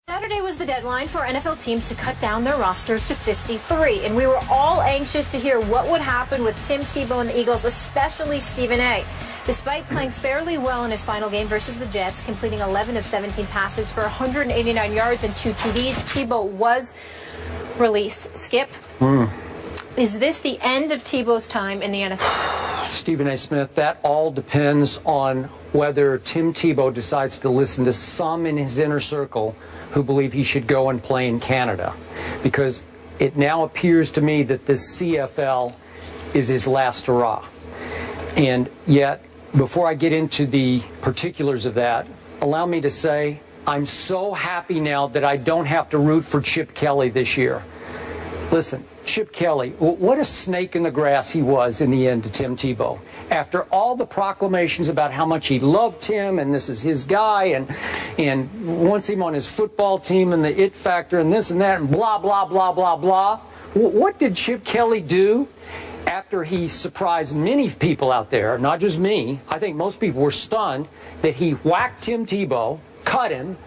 Saturday was the deadline for NFL teams to cut down their rosters to 53, and we were all anxious to hear what would happen with Tim Tebow and the Eagles, especially Stephen A. Despite playing fairly well in his final game versus the Jets, completing 11 of 17 passes for 189 yards and 2 TDs, Tebow was released. Skip, is this the end of Tebow's time in the NFL? Stephen A. Smith, that all depends on whether Tim Tebow decides to listen to some in his inner circle who believe he should go and play in Canada, because it now appears to me that this CFL is his last hurrah. And yet, before I get into the particulars of that, allow me to say I'm so happy now that I don't have to root for Chip Kelly this year. Listen, Chip Kelly, what a snake in the grass he was in the end to Tim Tebow. After all the proclamations about how much he loved Tim and this is his guy and wants him on his football team and the it factor and this and that and blah, blah, blah, blah, blah. What did Chip Kelly do after he surprised many people out there, not just me? I think most people were stunned that he whacked Tim Tebow, cut him,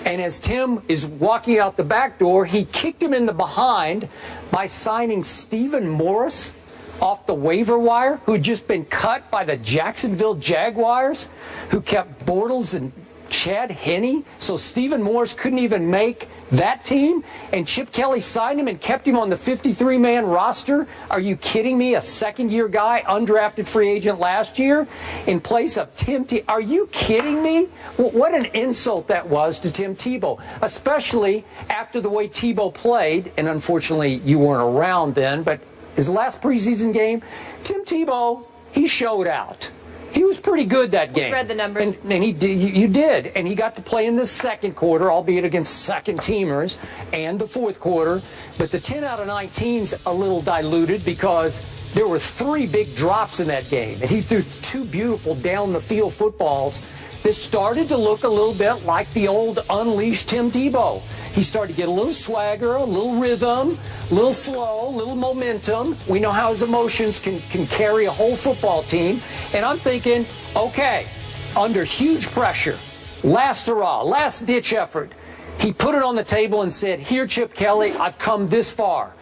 and as Tim is walking out the back door, he kicked him in the behind by signing Stephen Morris off the waiver wire, who had just been cut by the Jacksonville Jaguars, who kept Bortles and Chad Henne. So Stephen Morris couldn't even make that team, and Chip Kelly signed him and kept him on the 53-man roster. Are you kidding me? A second-year guy, undrafted free agent last year, in place of Tim Tebow. Are you kidding me? What an insult that was to Tim Tebow, especially after the way Tebow played. And unfortunately, you weren't around then, but his last preseason game, Tim Tebow, he showed out. He was pretty good that game. We read the numbers. And he did, you did. And he got to play in the second quarter, albeit against second-teamers, and the fourth quarter. But the 10 out of 19's a little diluted because there were 3 big drops in that game. And he threw 2 beautiful down-the-field footballs that started to look a little bit like the old unleashed Tim Tebow. He started to get a little swagger, a little rhythm, a little flow, a little momentum. We know how his emotions can carry a whole football team. And I'm thinking, okay, under huge pressure, last hurrah, last-ditch effort, he put it on the table and said, here, Chip Kelly, I've come this far.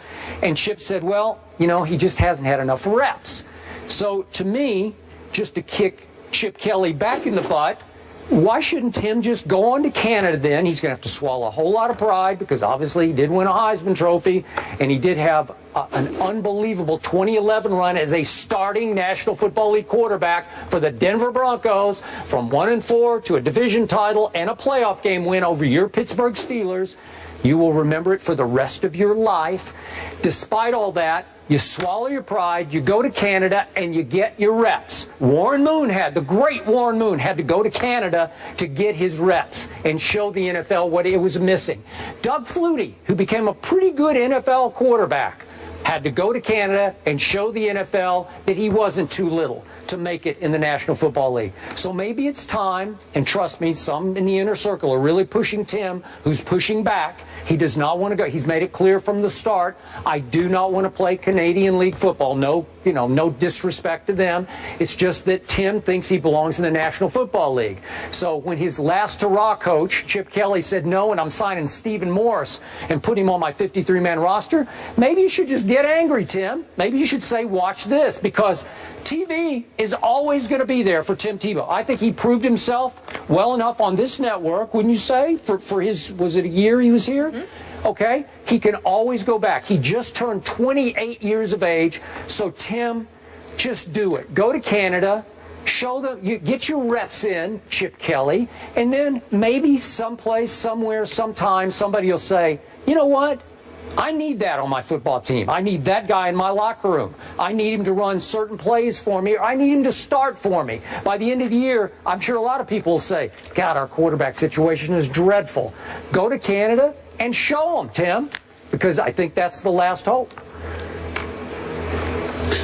And Chip said, well, you know, he just hasn't had enough reps. So to me, just to kick Chip Kelly back in the butt, why shouldn't Tim just go on to Canada then? He's going to have to swallow a whole lot of pride because obviously he did win a Heisman Trophy and he did have an unbelievable 2011 run as a starting National Football League quarterback for the Denver Broncos, from 1-4 to a division title and a playoff game win over your Pittsburgh Steelers. You will remember it for the rest of your life. Despite all that, you swallow your pride, you go to Canada, and you get your reps. The great Warren Moon had to go to Canada to get his reps and show the NFL what it was missing. Doug Flutie, who became a pretty good NFL quarterback, had to go to Canada and show the NFL that he wasn't too little to make it in the National Football League. So maybe it's time, and trust me, some in the inner circle are really pushing Tim, who's pushing back. He does not want to go. He's made it clear from the start, I do not want to play Canadian League football. No, no disrespect to them. It's just that Tim thinks he belongs in the National Football League. So when his last hurrah coach, Chip Kelly, said no, and I'm signing Stephen Morris and putting him on my 53-man roster, maybe you should just get angry, Tim. Maybe you should say, watch this, because TV is always going to be there for Tim Tebow. I think he proved himself well enough on this network, wouldn't you say, for his, was it a year he was here? Okay, he can always go back. He just turned 28 years of age, so Tim, just do it. Go to Canada, show them, you get your reps in, Chip Kelly, and then maybe someplace, somewhere, sometime, somebody will say, you know what? I need that on my football team. I need that guy in my locker room. I need him to run certain plays for me, or I need him to start for me. By the end of the year, I'm sure a lot of people will say, God, our quarterback situation is dreadful. Go to Canada and show them, Tim, because I think that's the last hope.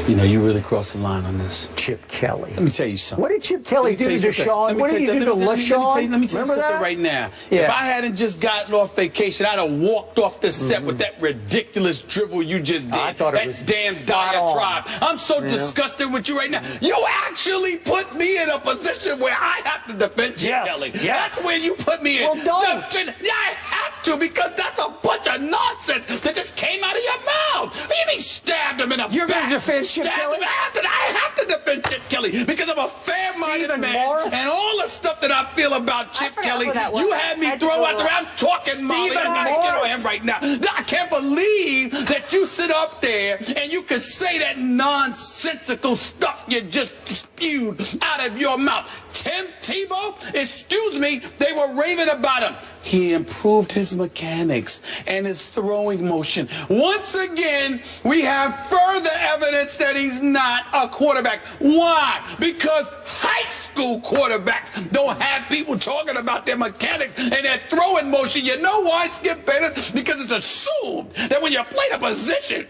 You know, you really crossed the line on this. Chip Kelly. Let me tell you something. What did Chip Kelly do to Sean? What did he do to LaShawn? Let me tell you something right now. Yeah. If I hadn't just gotten off vacation, I'd have walked off the set with that ridiculous drivel you just did. I thought it was damn diatribe. I'm so disgusted with you right now. You actually put me in a position where I have to defend Chip Kelly. Yes. That's where you put me in. Well, don't. I have to. you because that's a bunch of nonsense that just came out of your mouth. What do you mean stabbed him in the You're back? going to defend Chip Kelly? I have to defend Chip Kelly because I'm a fair-minded man. Morris? And all the stuff that I feel about Chip Kelly, you had me throw out around talking, Molly. I gotta get on him right now. I can't believe that you sit up there and you can say that nonsensical stuff you just spewed out of your mouth. Tim Tebow, excuse me, they were raving about him. He improved his mechanics and his throwing motion. Once again, we have further evidence that he's not a quarterback. Why? Because high school quarterbacks don't have people talking about their mechanics and their throwing motion. You know why, Skip Bayless? Because it's assumed that when you play the position,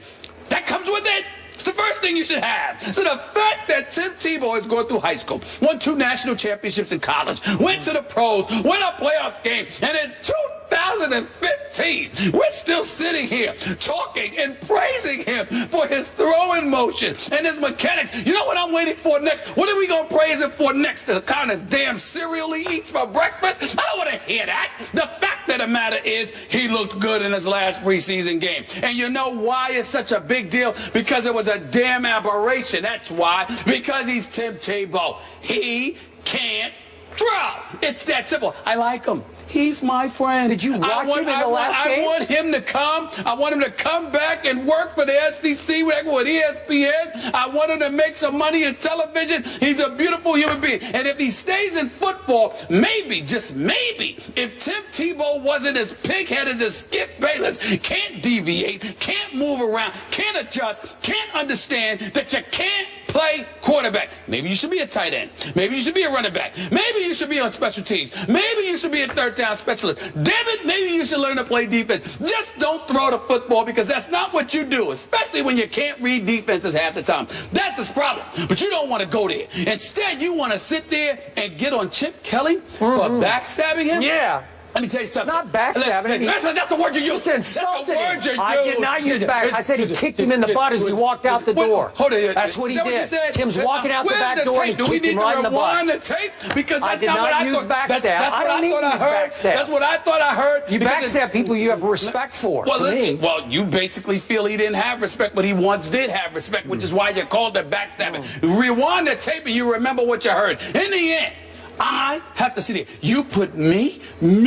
that comes with it. It's the first thing you should have. So the fact that Tim Tebow is going through high school, won 2 national championships in college, went to the pros, won a playoff game, and in 2015, we're still sitting here talking and praising him for his throwing motion and his mechanics. You know what I'm waiting for next? What are we going to praise him for next? The kind of damn cereal he eats for breakfast? I don't want to hear that. The fact of the matter is he looked good in his last preseason game. And you know why it's such a big deal? Because it was a damn aberration. That's why. Because he's Tim Tebow. He can't throw. It's that simple. I like him. He's my friend. Did you watch him in the last game? I want him to come. I want him to come back and work for the SEC with ESPN. I want him to make some money in television. He's a beautiful human being. And if he stays in football, maybe, just maybe, if Tim Tebow wasn't as pig-headed as Skip Bayless, can't deviate, can't move around, can't adjust, can't understand that you can't play quarterback. Maybe you should be a tight end. Maybe you should be a running back. Maybe you should be on special teams. Maybe you should be a third down specialist. Damn it, maybe you should learn to play defense. Just don't throw the football because that's not what you do, especially when you can't read defenses half the time. That's his problem. But you don't want to go there. Instead, you want to sit there and get on Chip Kelly for backstabbing him? Yeah. Let me tell you something. Not backstabbing. That's the word you used. That's the word you used. I did not use back. I said he kicked him in the butt as he walked out the door. Hold it. That's what he did. Tim's walking out the back door and Do we kicked him need right to in the butt. rewind the tape? Because I did not use backstab. That's what I thought I heard. That's what I thought I heard. You backstab people you have respect for. Well, listen. Well, you basically feel he didn't have respect, but he once did have respect, which is why you called it backstabbing. Rewind the tape and you remember what you heard. In the end, I have to sit here. You put me in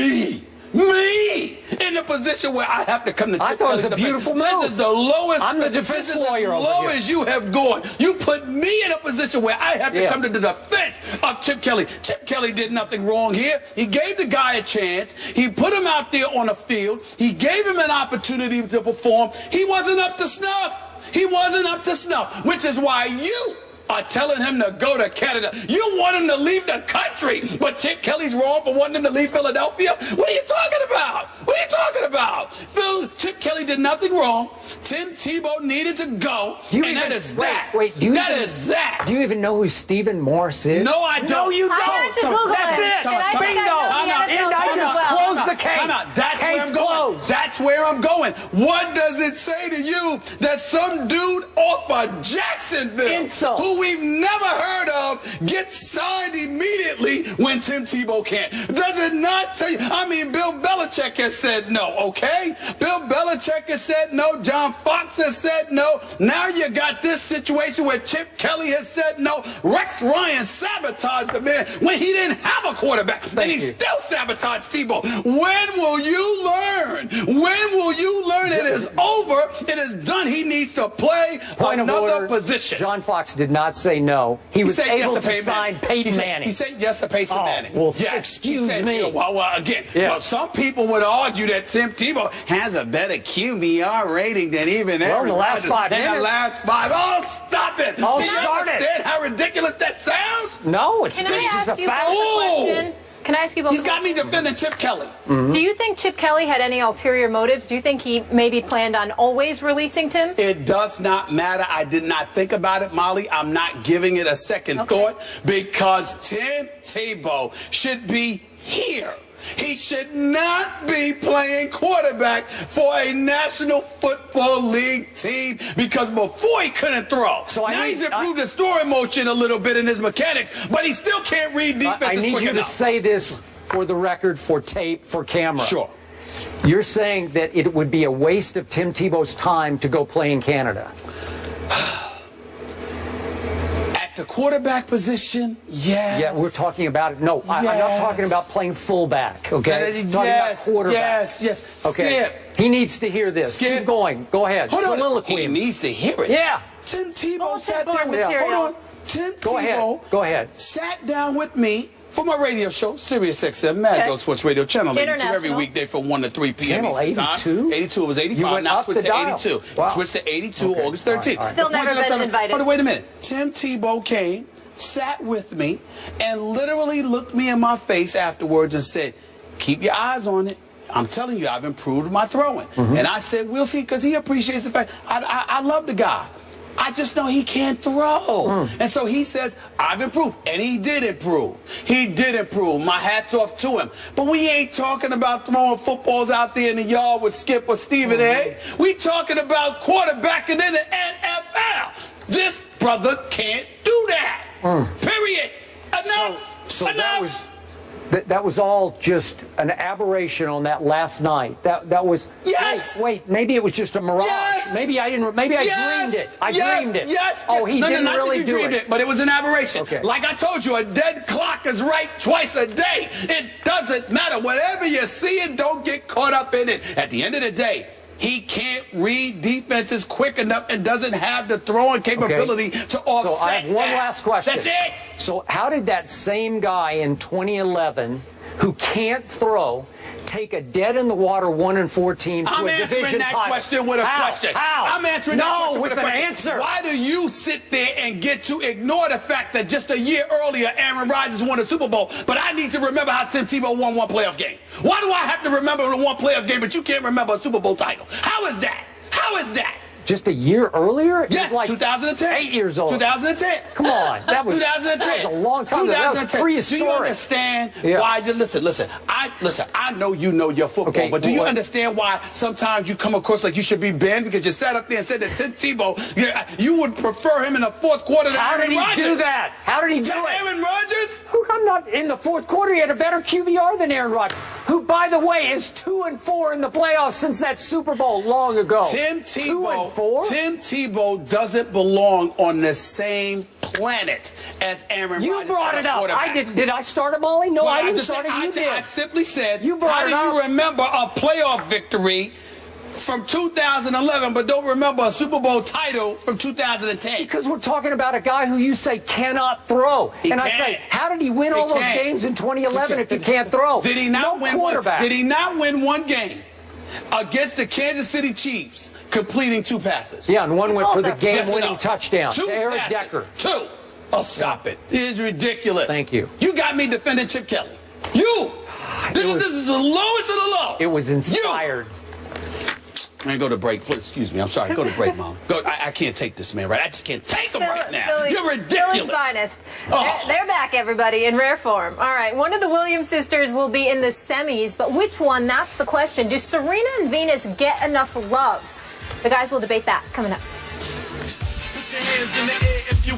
the position where I have to come to. I thought it was a beautiful move. This is the lowest. I'm the defense lawyer over here. As low as you have gone. You put me in a position where I have to come to the defense of Chip Kelly. Chip Kelly did nothing wrong here. He gave the guy a chance. He put him out there on the field. He gave him an opportunity to perform. He wasn't up to snuff. He wasn't up to snuff, which is why you are telling him to go to Canada. You want him to leave the country, but Chip Kelly's wrong for wanting him to leave Philadelphia? What are you talking about? What are you talking about? Chip Kelly did nothing wrong. Tim Tebow needed to go, that is that. Do you even know who Stephen Morris is? No, I don't. No, you don't. I had to Google That's it. Bingo. I just closed the case. That's where I'm going. What does it say to you that some dude off of Jacksonville, who we've never heard of, gets signed immediately when Tim Tebow can't? Does it not tell you? I mean, Bill Belichick has said no, okay? Bill Belichick has said no. John Fox has said no. Now you got this situation where Chip Kelly has said no. Rex Ryan sabotaged the man when he didn't have a quarterback. And he still sabotaged Tebow. When will you learn? When will you learn it is over? It is done. He needs to play another position. John Fox did not say no. He was able to sign Peyton Manning. He said yes to Peyton Manning. Well, excuse me. Well, some people would argue that Tim Tebow has a better QBR rating than even Aaron the last Rodgers. 5 minutes. The last 5. Oh, stop it. Oh, Do you start understand how ridiculous that sounds? No, it's Can I just a ask you fact. both a question? Can I ask you both? He's got me defending Chip Kelly. Do you think Chip Kelly had any ulterior motives? Do you think he maybe planned on always releasing Tim? It does not matter. I did not think about it, Molly. I'm not giving it a second thought because Tim Tebow should be here. He should not be playing quarterback for a National Football League team because before he couldn't throw. So now he's improved his throwing motion a little bit in his mechanics, but he still can't read defenses. I need you to say this for the record, for tape, for camera. Sure. You're saying that it would be a waste of Tim Tebow's time to go play in Canada? At the quarterback position, yes. Yeah, we're talking about it. No, I'm not talking about playing fullback, okay? I'm talking about quarterback. Yes. Okay. Skip. He needs to hear this. Skip. Keep going. Go ahead. Soliloquy. He needs to hear it. Yeah. Tim Tebow sat there with material. Hold on. Tim Tebow Go ahead. Sat down with me for my radio show, Sirius XM, Mad Dog Sports Radio, Channel 82, every weekday from 1 to 3 p.m. Channel Eastern 82? Time. 82, it was 85, now switched to 82. Wow. Switched to 82 August 13th. All right. Still never been invited. But wait a minute. Tim Tebow came, sat with me, and literally looked me in my face afterwards and said, keep your eyes on it. I'm telling you, I've improved my throwing. And I said, we'll see, because he appreciates the fact, I love the guy. I just know he can't throw. And so he says, I've improved. And he did improve. He did improve. My hat's off to him. But we ain't talking about throwing footballs out there in the yard with Skip or Stephen A. We talking about quarterbacking in the NFL. This brother can't do that. Period. Enough. So Enough. that was all just an aberration on that last night. That was. Yes. Wait. Maybe it was just a mirage. Yes. Maybe I didn't. Maybe I dreamed it. I dreamed it. Yes. Oh, he didn't really do it. But it was an aberration. Okay. Like I told you, a dead clock is right twice a day. It doesn't matter. Whatever you see it, don't get caught up in it. At the end of the day, he can't read defenses quick enough and doesn't have the throwing capability to offset. So I have one last question. That's it. So how did that same guy in 2011 who can't throw take a dead-in-the-water 1-4 team to a division title? I'm answering that question with a question. How? I'm answering that question with a question. Answer. Why do you sit there and get to ignore the fact that just a year earlier, Aaron Rodgers won a Super Bowl, but I need to remember how Tim Tebow won one playoff game? Why do I have to remember the one playoff game, but you can't remember a Super Bowl title? How is that? How is that? Just a year earlier? Yes, like 2010. 8 years old. 2010. Come on. That was 2010. That was a long time ago. That was prehistoric. Do you understand why you listen? I know you know your football, but do you understand why sometimes you come across like you should be banned because you sat up there and said that Tim Tebow, you would prefer him in the fourth quarter than Aaron Rodgers? How did he do that? How did he do it? Aaron Rodgers? I'm not in the fourth quarter. He had a better QBR than Aaron Rodgers, who, by the way, is 2-4 in the playoffs since that Super Bowl long ago. Tim Tebow. 2-4? Tim Tebow doesn't belong on the same planet as Aaron Rodgers. You brought it up. I did. Did I start it, Molly? No, I didn't start it. You did. I simply said, you brought how do you remember a playoff victory from 2011, but don't remember a Super Bowl title from 2010? Because we're talking about a guy who you say cannot throw. I say, how did he win all those games in 2011 if he can't throw? Did he not win quarterback? Did he not win one game against the Kansas City Chiefs, completing 2 passes? Yeah, and one went for the game-winning touchdown to 2 Eric passes. Decker. 2. Oh, stop it. It is ridiculous. Thank you. You got me defending Chip Kelly. You. This is the lowest of the low. It was inspired. Man, go to break, please. Excuse me. I'm sorry. Go to break, Mom. Go. I can't take this, man. Right? I just can't take him right now. You're ridiculous. Philly's finest. They're back, everybody, in rare form. All right, one of the Williams sisters will be in the semis, but which one? That's the question. Do Serena and Venus get enough love? The guys will debate that coming up. Put your hands in the air if you